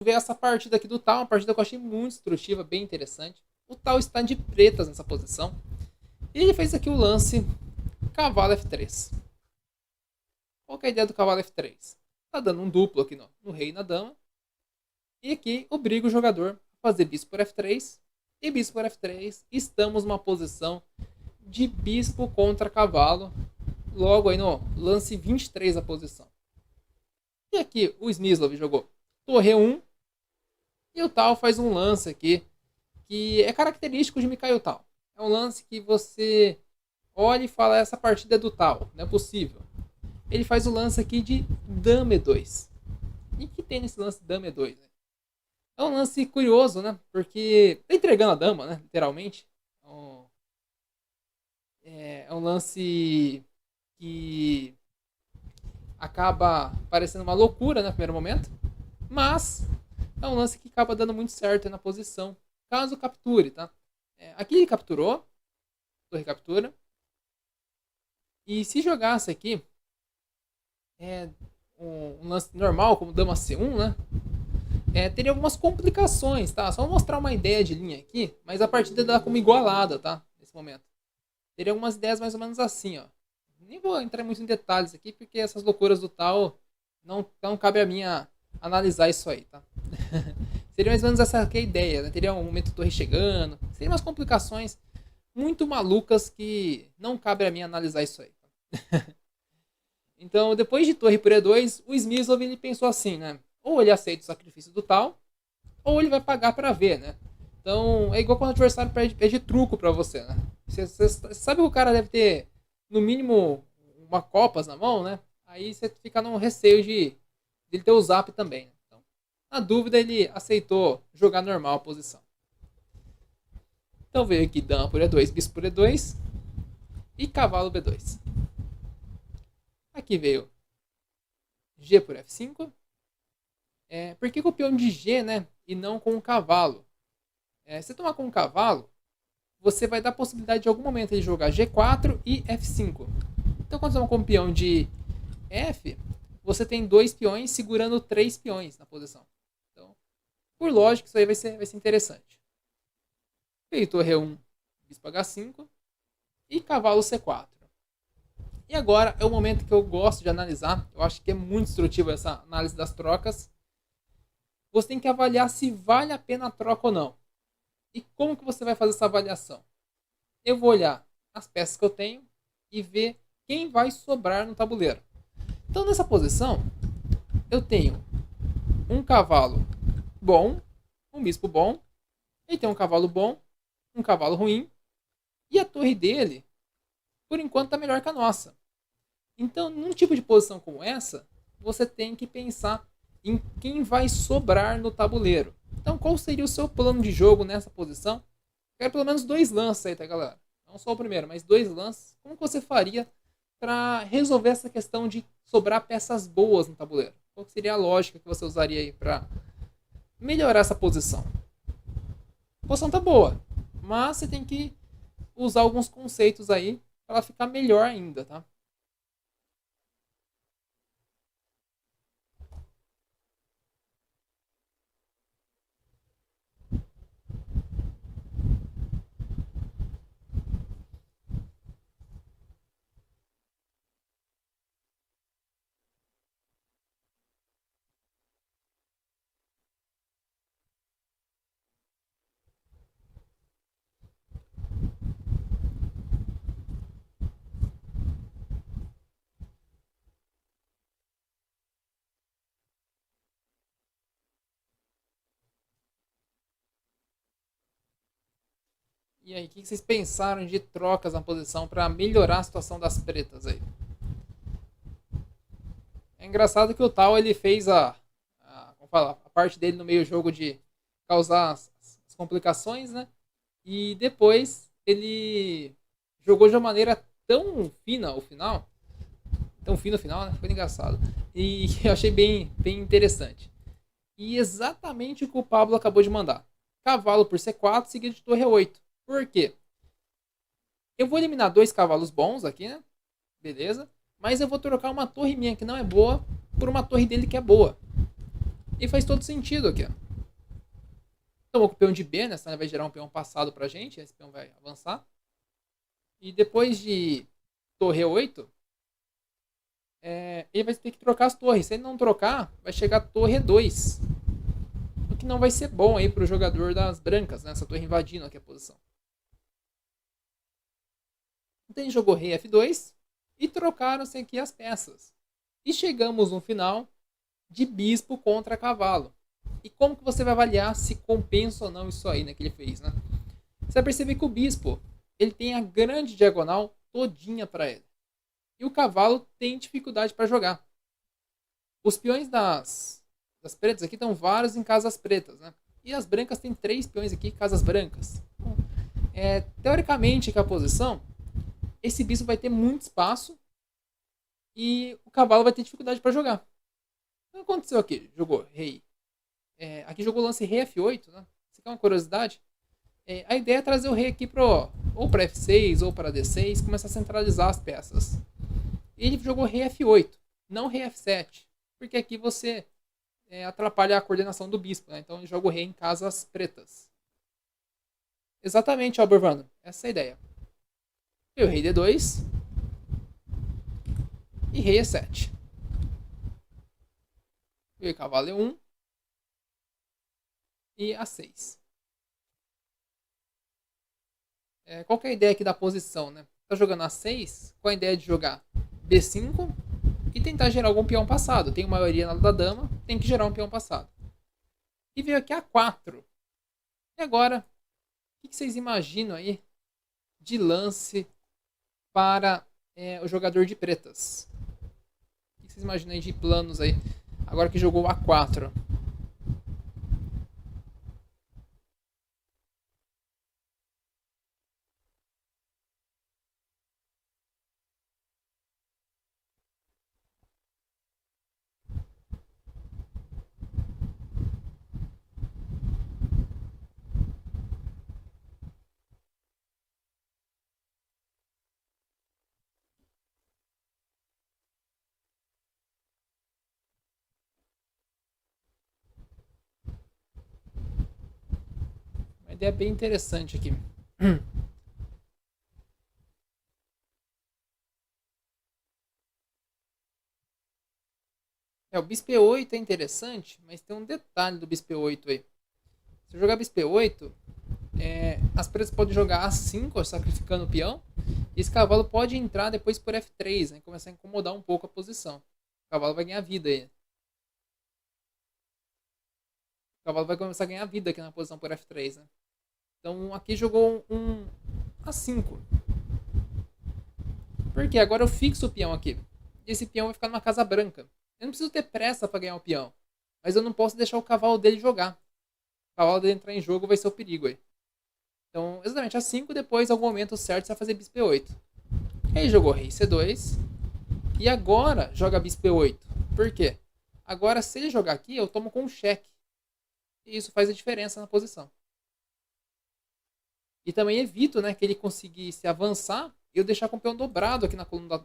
Ver essa partida aqui do Tal, uma partida que eu achei muito instrutiva, bem interessante. O Tal está de pretas nessa posição. E ele fez aqui o lance cavalo F3. Qual que é a ideia do cavalo F3? Tá dando um duplo aqui no rei e na dama. E aqui obriga o jogador a fazer bispo por F3 e bispo por F3. Estamos numa posição de bispo contra cavalo. Logo aí no lance 23 a posição. E aqui o Smyslov jogou torre 1. E o Tal faz um lance aqui que é característico de Mikhail Tal. É um lance que você olha e fala: essa partida é do Tal, não é possível. Ele faz o lance aqui de dama E2. E que tem nesse lance dama E2? Né? É um lance curioso, né? Porque tá entregando a dama, né? Literalmente. É um lance que acaba parecendo uma loucura, né? No primeiro momento. Mas é um lance que acaba dando muito certo na posição. Caso capture, tá? Aqui ele capturou. Torre captura. E se jogasse aqui um lance normal, como dama C1, né? Teria algumas complicações, tá? Só vou mostrar uma ideia de linha aqui, mas a partida dá como igualada, tá? Nesse momento. Teria algumas ideias mais ou menos assim, ó. Nem vou entrar muito em detalhes aqui, porque essas loucuras do tal não cabe a mim analisar isso aí, tá? Seria mais ou menos essa aqui a ideia, né? Teria um momento torre chegando, seriam umas complicações muito malucas que não cabe a mim analisar isso aí. Tá? Então, depois de torre por E2, o Smyslov ele pensou assim, né? Ou ele aceita o sacrifício do tal, ou ele vai pagar para ver, né? Então, é igual quando o adversário pede truco para você, né? Você sabe que o cara deve ter, no mínimo, uma copas na mão, né? Aí você fica no receio de ele ter o zap também. Né? Então, na dúvida, ele aceitou jogar normal a posição. Então veio aqui dama por E2, bispo por E2 e cavalo B2. Aqui veio G por F5. Por que o peão de G, né? E não com o cavalo? Se tomar com o cavalo, você vai dar a possibilidade de algum momento de jogar G4 e F5. Então, quando você toma com o peão de F, você tem dois peões segurando três peões na posição. Então, por lógica, isso aí vai ser interessante. Veio torre 1, bispo H5 e cavalo C4. E agora é o momento que eu gosto de analisar. Eu acho que é muito instrutivo essa análise das trocas. Você tem que avaliar se vale a pena a troca ou não. E como que você vai fazer essa avaliação? Eu vou olhar as peças que eu tenho e ver quem vai sobrar no tabuleiro. Então, nessa posição, eu tenho um cavalo bom, um bispo bom, ele tem um cavalo bom, um cavalo ruim, e a torre dele, por enquanto, está melhor que a nossa. Então, num tipo de posição como essa, você tem que pensar em quem vai sobrar no tabuleiro. Então, qual seria o seu plano de jogo nessa posição? Quero pelo menos dois lances aí, tá, galera? Não só o primeiro, mas dois lances. Como que você faria para resolver essa questão de sobrar peças boas no tabuleiro? Qual seria a lógica que você usaria aí para melhorar essa posição? A posição tá boa, mas você tem que usar alguns conceitos aí para ela ficar melhor ainda, tá? E aí, o que vocês pensaram de trocas na posição para melhorar a situação das pretas aí? É engraçado que o Tal ele fez como fala, a parte dele no meio jogo de causar as complicações, né? E depois ele jogou de uma maneira tão fina o final, tão fino o final, né? Foi engraçado. E eu achei bem interessante. E exatamente o que o Pablo acabou de mandar. Cavalo por C4 seguido de torre 8. Por quê? Eu vou eliminar dois cavalos bons aqui, né? Beleza. Mas eu vou trocar uma torre minha que não é boa por uma torre dele que é boa. E faz todo sentido aqui, ó. Então, com o peão de B, né? Senão ele vai gerar um peão passado pra gente. Esse peão vai avançar. E depois de torre 8, ele vai ter que trocar as torres. Se ele não trocar, vai chegar a torre 2. O que não vai ser bom aí pro jogador das brancas, né? Essa torre invadindo aqui a posição. Então ele jogou rei F2 e trocaram-se aqui as peças. E chegamos no final de bispo contra cavalo. E como que você vai avaliar se compensa ou não isso aí, né, que ele fez, né? Você vai perceber que o bispo, ele tem a grande diagonal todinha para ele. E o cavalo tem dificuldade para jogar. Os peões das pretas aqui estão vários em casas pretas, né? E as brancas têm 3 peões aqui em casas brancas. Teoricamente, que a posição, esse bispo vai ter muito espaço e o cavalo vai ter dificuldade para jogar. O que aconteceu aqui? Jogou rei. Aqui jogou o lance rei F8, né? Isso aqui é uma curiosidade. A ideia é trazer o rei aqui ou para F6 ou para D6, começar a centralizar as peças. Ele jogou rei F8, não rei F7, porque aqui você atrapalha a coordenação do bispo, né? Então ele joga o rei em casas pretas. Exatamente, Albervano. Essa é a ideia. E o rei D2 e rei E7. E o cavalo E1 e A6. Qual que é a ideia aqui da posição, né? Tá jogando A6, qual a ideia de jogar B5 e tentar gerar algum peão passado. Tem maioria na da dama, tem que gerar um peão passado. E veio aqui A4. E agora, o que vocês imaginam aí de lance para o jogador de pretas? O que vocês imaginam aí de planos aí, agora que jogou A4? Uma ideia bem interessante aqui. O bispo E8 é interessante, mas tem um detalhe do bispo E8 aí. Se eu jogar bispo E8, as pretas podem jogar A5, sacrificando o peão, e esse cavalo pode entrar depois por F3, né, começar a incomodar um pouco a posição. O cavalo vai ganhar vida aí. O cavalo vai começar a ganhar vida aqui na posição por F3, né? Então aqui jogou um A5. Porque agora eu fixo o peão aqui. E esse peão vai ficar numa casa branca. Eu não preciso ter pressa para ganhar o peão. Mas eu não posso deixar o cavalo dele jogar. O cavalo dele entrar em jogo vai ser o perigo aí. Então, exatamente, A5, depois, algum momento certo, você vai fazer bispo E8. Aí jogou rei C2. E agora joga bispo E8. Por quê? Agora, se ele jogar aqui, eu tomo com um cheque. E isso faz a diferença na posição. E também evito, né, que ele conseguisse avançar e eu deixar com o peão dobrado aqui na coluna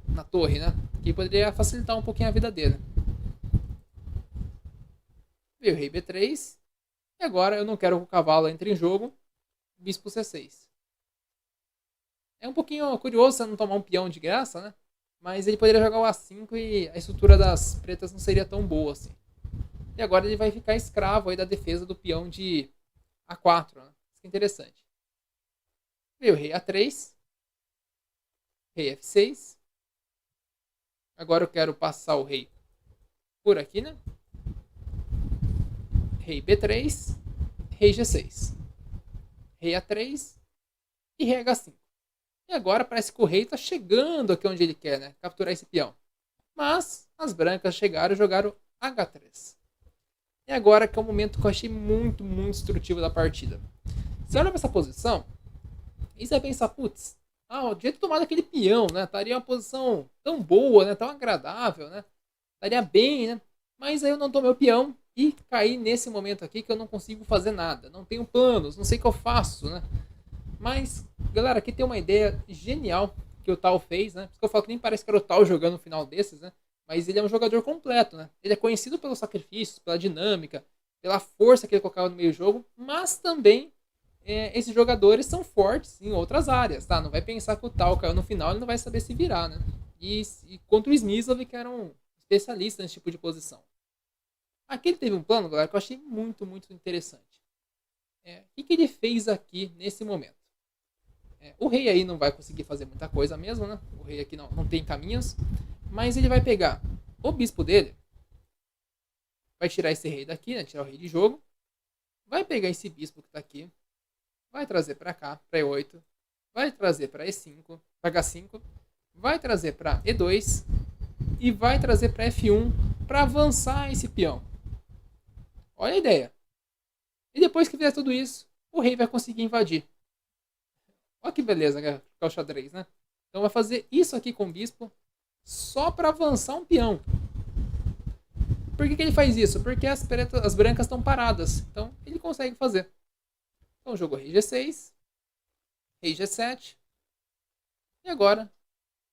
na torre, né? Que poderia facilitar um pouquinho a vida dele. Veio o rei B3. E agora eu não quero que o cavalo entre em jogo. Bispo C6. É um pouquinho curioso você não tomar um peão de graça, né? Mas ele poderia jogar o A5 e a estrutura das pretas não seria tão boa assim. E agora ele vai ficar escravo aí da defesa do peão de A4, né? Isso que é interessante. Veio o rei A3. Rei F6. Agora eu quero passar o rei por aqui, né? Rei B3. Rei G6. Rei A3. E rei H5. E agora parece que o rei está chegando aqui onde ele quer, né? Capturar esse peão. Mas as brancas chegaram e jogaram H3. E agora que é o momento que eu achei muito, muito instrutivo da partida. Você olha para essa posição e você vai pensar, putz, o jeito de tomar aquele peão, né? Estaria uma posição tão boa, né? Tão agradável, né? Estaria bem, né? Mas aí eu não tomei o peão e caí nesse momento aqui que eu não consigo fazer nada. Não tenho planos, não sei o que eu faço, né? Mas, galera, aqui tem uma ideia genial que o Tal fez, né? Por isso que eu falo que nem parece que era o Tal jogando no final desses, né? mas ele é um jogador completo, né? Ele é conhecido pelos sacrifícios, pela dinâmica, pela força que ele colocava no meio do jogo, mas também esses jogadores são fortes em outras áreas, tá? Não vai pensar que o tal caiu no final, ele não vai saber se virar, né? E contra o Smyslov, que era um especialista nesse tipo de posição. Aqui ele teve um plano, galera, que eu achei muito, muito interessante. O que ele fez aqui nesse momento? O rei aí não vai conseguir fazer muita coisa mesmo, né? O rei aqui não tem caminhos. Mas ele vai pegar o bispo dele, vai tirar esse rei daqui, né? Tirar o rei de jogo. Vai pegar esse bispo que tá aqui, vai trazer para cá, para E8. Vai trazer para E5, para H5. Vai trazer para E2 e vai trazer para F1 para avançar esse peão. Olha a ideia. E depois que fizer tudo isso, o rei vai conseguir invadir. Olha que beleza que é o xadrez, né? Então vai fazer isso aqui com o bispo só para avançar um peão. Por que ele faz isso? Porque as brancas estão paradas. Então ele consegue fazer. Então jogou rei G6, rei G7. E agora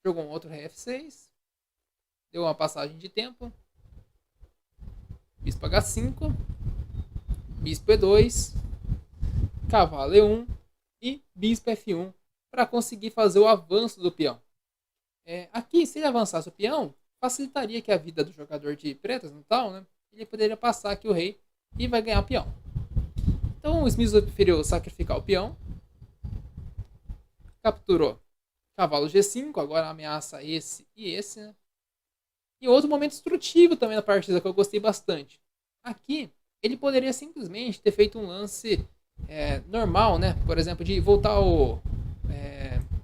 jogou um outro rei F6. Deu uma passagem de tempo. Bispo H5. Bispo E2. Cavalo E1. E bispo F1 para conseguir fazer o avanço do peão. Aqui, se ele avançasse o peão, facilitaria que a vida do jogador de pretas no tal, né? Ele poderia passar aqui o rei e vai ganhar o peão. Então o Smyslov preferiu sacrificar o peão. Capturou cavalo G5, agora ameaça esse e esse, né? E outro momento instrutivo também na partida que eu gostei bastante. Aqui, ele poderia simplesmente ter feito um lance normal, né? Por exemplo, de voltar o...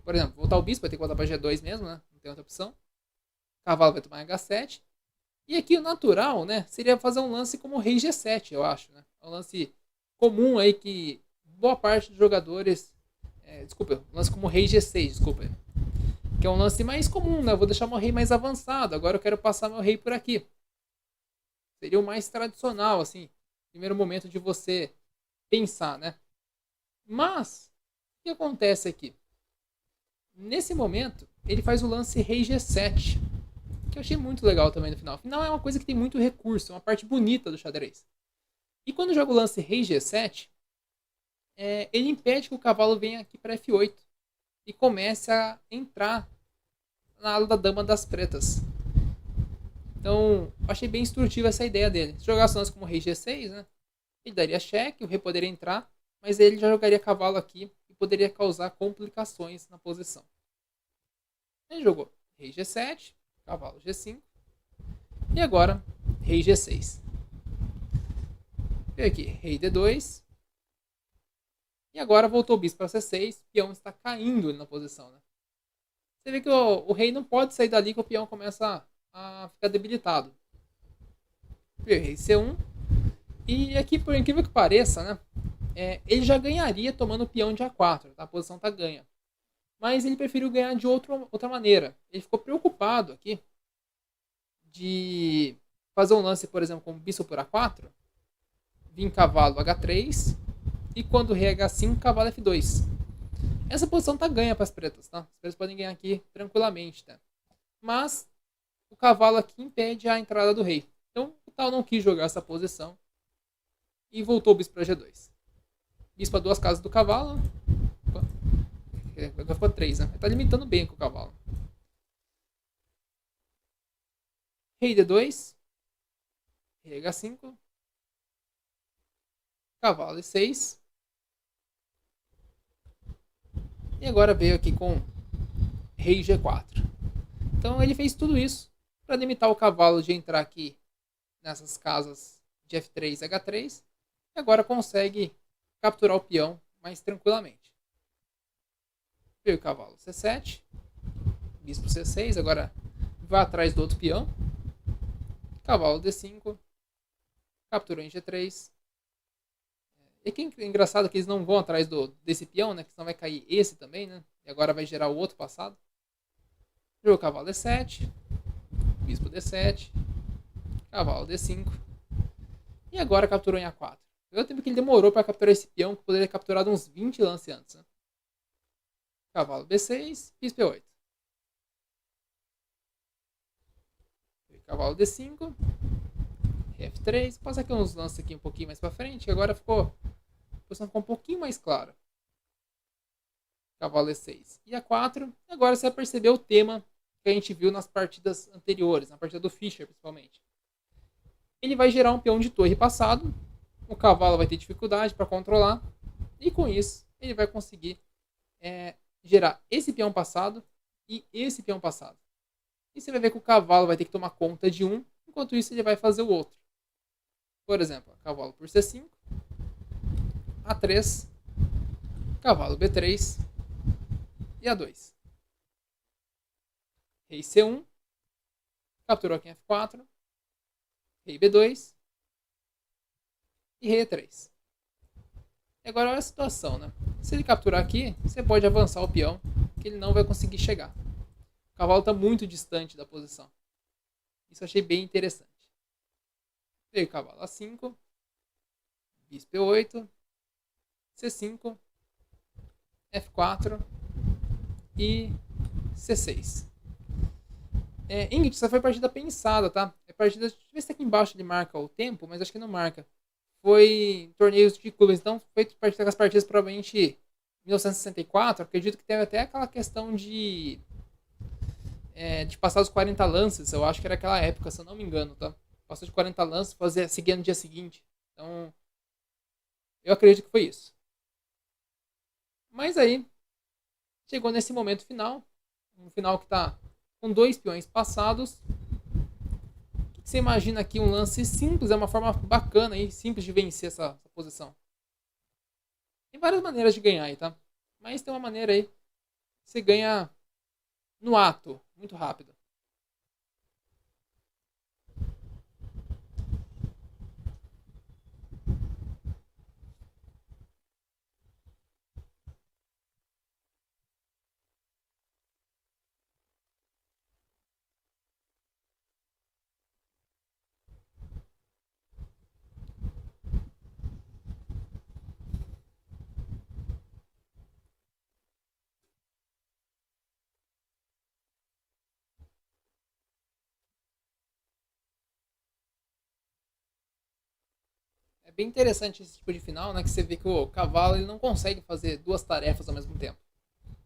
por exemplo, voltar o bispo, vai ter que voltar para G2 mesmo, né? Não tem outra opção. O cavalo vai tomar H7. E aqui o natural, né? Seria fazer um lance como rei G7, eu acho, né? É um lance comum aí que boa parte dos jogadores... desculpa, um lance como rei G6, desculpa. Que é um lance mais comum, né? Eu vou deixar meu rei mais avançado, agora eu quero passar meu rei por aqui. Seria o mais tradicional, assim. Primeiro momento de você pensar, né? Mas, o que acontece aqui? Nesse momento, ele faz o lance rei G7, que eu achei muito legal também no final. Afinal, é uma coisa que tem muito recurso, é uma parte bonita do xadrez. E quando joga o lance rei G7, ele impede que o cavalo venha aqui para F8 e comece a entrar na ala da dama das pretas. Então, achei bem instrutiva essa ideia dele. Se jogasse o lance como rei G6, né? Ele daria cheque, o rei poderia entrar, mas ele já jogaria cavalo aqui e poderia causar complicações na posição. Ele jogou rei G7, cavalo G5 e agora rei G6. Veio aqui rei D2 e agora voltou o bispo para C6, o peão está caindo na posição, né? Você vê que o rei não pode sair dali que o peão começa a ficar debilitado. Veio rei C1 e aqui, por incrível que pareça, né? Ele já ganharia tomando o peão de A4, tá? A posição está ganha. Mas ele preferiu ganhar de outra maneira. Ele ficou preocupado aqui de fazer um lance, por exemplo, com bispo por A4, vir cavalo H3 e quando o rei H5, cavalo F2. Essa posição tá ganha para as pretas, tá? As pretas podem ganhar aqui tranquilamente, tá? Mas o cavalo aqui impede a entrada do rei. Então o tal não quis jogar essa posição e voltou o bispo para G2. Bispo a 2 casas do cavalo. Agora ficou 3, né? Ele tá limitando bem com o cavalo. Rei D2. Rei H5. Cavalo E6. E agora veio aqui com rei G4. Então ele fez tudo isso para limitar o cavalo de entrar aqui nessas casas de F3 e H3. E agora consegue capturar o peão mais tranquilamente. Veio o cavalo C7. Bispo C6. Agora vai atrás do outro peão. Cavalo D5. Capturou em G3. E que é engraçado que eles não vão atrás desse peão, né? Que senão vai cair esse também, né? E agora vai gerar o outro passado. Jogou cavalo D7. Bispo D7. Cavalo D5. E agora capturou em A4. Eu tempo que ele demorou para capturar esse peão, que poderia ter capturado uns 20 lances antes, né? Cavalo B6. Bispo E8. Cavalo D5. Rei F3. Passa aqui uns lances aqui um pouquinho mais pra frente. Agora ficou... A posição ficou um pouquinho mais clara. Cavalo E6 e A4. Agora você vai perceber o tema que a gente viu nas partidas anteriores, na partida do Fischer principalmente. Ele vai gerar um peão de torre passado, o cavalo vai ter dificuldade para controlar, e com isso ele vai conseguir gerar esse peão passado e esse peão passado. E você vai ver que o cavalo vai ter que tomar conta de um, enquanto isso ele vai fazer o outro. Por exemplo, cavalo por C5, A3, cavalo B3 e A2. Rei C1, capturou aqui em F4, Rei B2 e Rei E3. E agora olha a situação, né? Se ele capturar aqui, você pode avançar o peão, que ele não vai conseguir chegar. O cavalo está muito distante da posição. Isso eu achei bem interessante. Veio o cavalo A5, bispo E8, C5, F4 e C6. Ingrid, essa foi partida pensada, tá? Partida, deixa eu ver se aqui embaixo ele marca o tempo, mas acho que não marca. Foi torneios de clubes, então foi partida com as partidas provavelmente em 1964. Acredito que teve até aquela questão de passar os 40 lances, eu acho que era aquela época, se eu não me engano, tá? Passou de 40 lances, seguir no dia seguinte. Então, eu acredito que foi isso. Mas aí, chegou nesse momento final, um final que tá com 2 peões passados. O que você imagina aqui? Um lance simples, é uma forma bacana e simples de vencer essa posição. Tem várias maneiras de ganhar aí, tá? Mas tem uma maneira aí que você ganha no ato, muito rápido. É bem interessante esse tipo de final, né? Que você vê que o cavalo ele não consegue fazer duas tarefas ao mesmo tempo.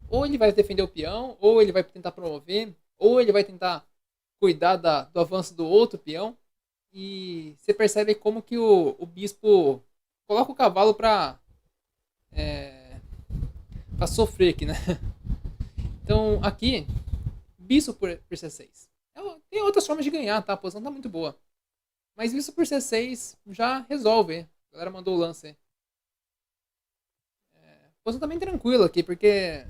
Ou ele vai defender o peão, ou ele vai tentar promover, ou ele vai tentar cuidar do avanço do outro peão. E você percebe como que o bispo coloca o cavalo pra sofrer aqui, né? Então aqui, bispo por C6. Tem outras formas de ganhar, tá? A posição tá muito boa. Mas bispo por C6 já resolve. A galera mandou o lance aí. A posição tá bem tranquila aqui, porque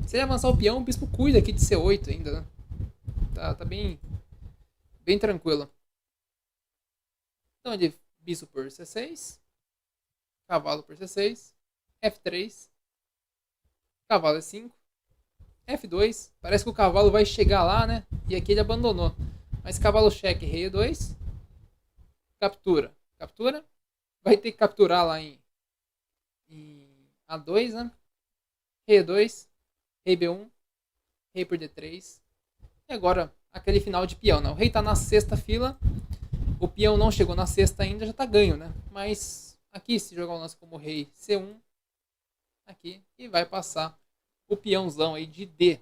se ele avançar o peão, o bispo cuida aqui de C8 ainda, né? Tá bem tranquilo. Então ele bispo por C6, cavalo por C6, F3, cavalo E5, F2. Parece que o cavalo vai chegar lá, né? E aqui ele abandonou. Mas cavalo cheque, rei E2, captura. Captura. Vai ter que capturar lá em A2, né? Rei E2, rei B1, rei por D3. E agora aquele final de peão, né? O rei tá na sexta fila. O peão não chegou na sexta ainda, já tá ganho, né? Mas aqui, se jogar o lance como rei C1, aqui, e vai passar o peãozão aí de D.